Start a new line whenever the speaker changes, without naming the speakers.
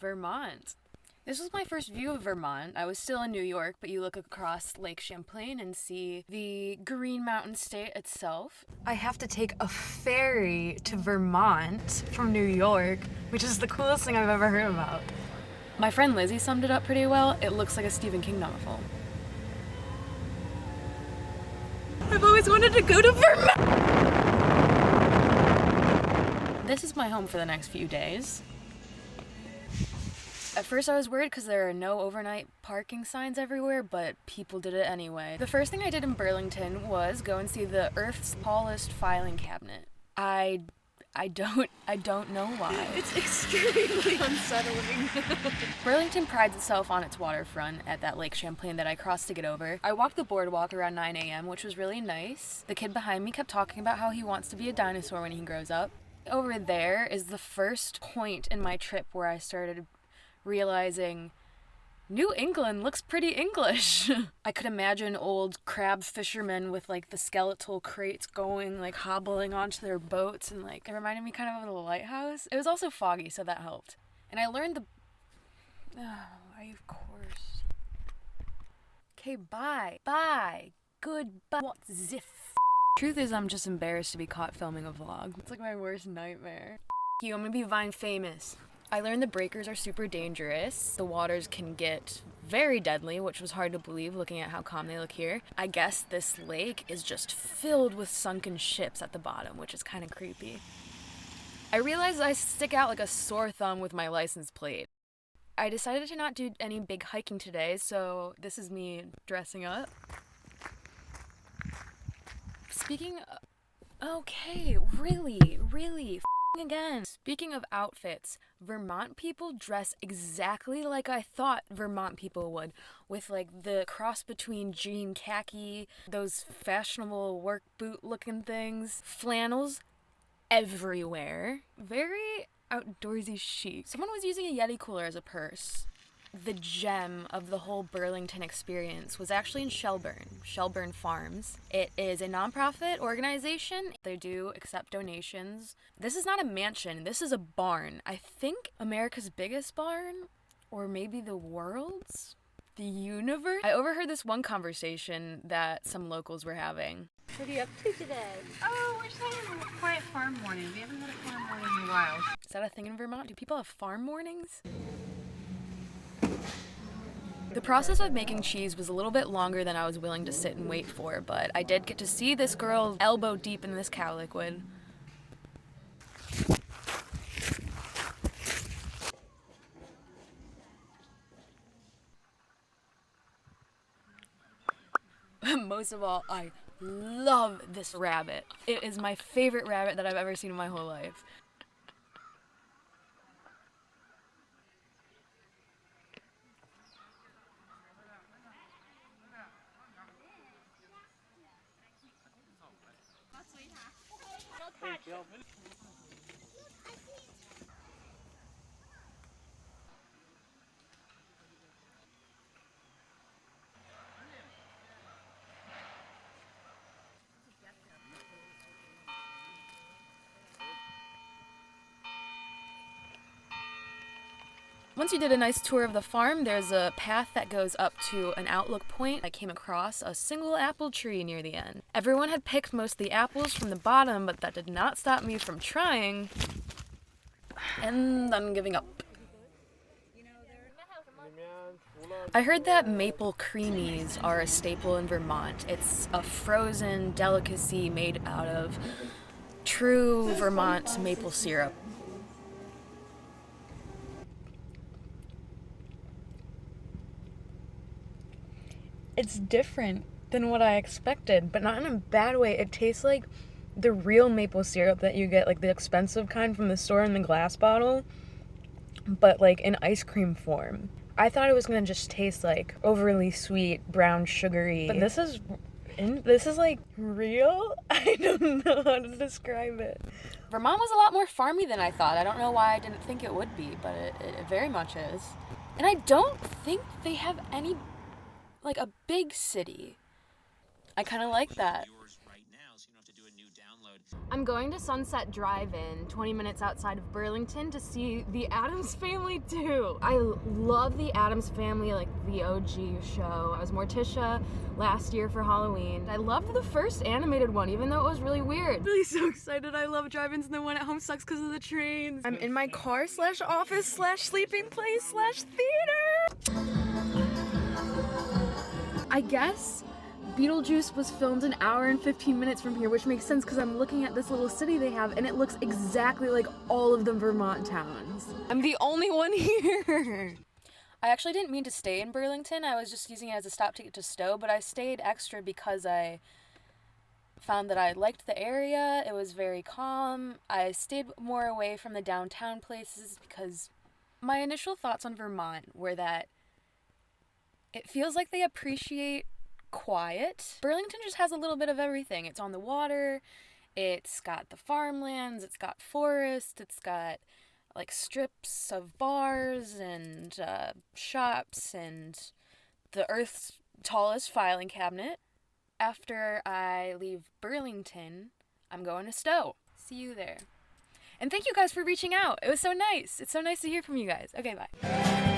Vermont. This was my first view of Vermont. I was still in New York, but you look across Lake Champlain and see the Green Mountain State itself. I have to take a ferry to Vermont from New York, which is the coolest thing I've ever heard about. My friend Lizzie summed it up pretty well. It looks like a Stephen King novel. I've always wanted to go to Vermont! This is my home for the next few days. At first I was worried because there are no overnight parking signs everywhere, but people did it anyway. The first thing I did in Burlington was go and see the Earth's tallest filing cabinet. I don't know why. It's extremely unsettling. Burlington prides itself on its waterfront at that Lake Champlain that I crossed to get over. I walked the Boardwalk around 9 a.m., which was really nice. The kid behind me kept talking about how he wants to be a dinosaur when he grows up. Over there is the first point in my trip where I started realizing New England looks pretty English. I could imagine old crab fishermen with like the skeletal crates going, like hobbling onto their boats, and like it reminded me kind of a lighthouse. It was also foggy, so that helped. And I learned of course. Okay, bye. Goodbye. What the Truth is, I'm just embarrassed to be caught filming a vlog. It's like my worst nightmare. I'm gonna be Vine famous. I learned the breakers are super dangerous. The waters can get very deadly, which was hard to believe looking at how calm they look here. I guess this lake is just filled with sunken ships at the bottom, which is kind of creepy. I realized I stick out like a sore thumb with my license plate. I decided to not do any big hiking today, so this is me dressing up. Speaking of... Okay, really again. Speaking of outfits, Vermont people dress exactly like I thought Vermont people would, with like the cross between jean khaki, those fashionable work boot looking things, flannels everywhere. Very outdoorsy chic. Someone was using a Yeti cooler as a purse. The gem of the whole Burlington experience was actually in Shelburne Farms. It is a nonprofit organization. They do accept donations. This is not a mansion, this is a barn. I think America's biggest barn, or maybe the world's? The universe? I overheard this one conversation that some locals were having.
What are you up to today?
Oh, we're just having a quiet farm morning. We haven't had a farm morning in a while.
Is that a thing in Vermont? Do people have farm mornings? The process of making cheese was a little bit longer than I was willing to sit and wait for, but I did get to see this girl elbow deep in this cow liquid. Most of all, I love this rabbit. It is my favorite rabbit that I've ever seen in my whole life. Once you did a nice tour of the farm, there's a path that goes up to an outlook point. I came across a single apple tree near the end. Everyone had picked most of the apples from the bottom, but that did not stop me from trying and then giving up. I heard that Maple Creemees are a staple in Vermont. It's a frozen delicacy made out of true Vermont maple syrup. It's different than what I expected, but not in a bad way. It tastes like the real maple syrup that you get, like the expensive kind from the store in the glass bottle, but like in ice cream form. I thought it was gonna just taste like overly sweet, brown, sugary, but this is like real? I don't know how to describe it. Vermont was a lot more farmy than I thought. I don't know why I didn't think it would be, but it very much is. And I don't think they have any like a big city. I kind of like that. I'm going to Sunset Drive-In, 20 minutes outside of Burlington, to see The Addams Family 2. I love The Addams Family, like the OG show. I was Morticia last year for Halloween. I loved the first animated one, even though it was really weird. Really so excited. I love drive-ins, and the one at home sucks because of the trains. I'm in my car / office / sleeping place / theater. I guess Beetlejuice was filmed an hour and 15 minutes from here, which makes sense because I'm looking at this little city they have and it looks exactly like all of the Vermont towns. I'm the only one here. I actually didn't mean to stay in Burlington. I was just using it as a stop to get to Stowe, but I stayed extra because I found that I liked the area. It was very calm. I stayed more away from the downtown places because my initial thoughts on Vermont were that it feels like they appreciate quiet. Burlington just has a little bit of everything. It's on the water, it's got the farmlands, it's got forest, it's got like strips of bars and shops and the Earth's tallest filing cabinet. After I leave Burlington, I'm going to Stowe. See you there. And thank you guys for reaching out. It was so nice. It's so nice to hear from you guys. Okay, bye.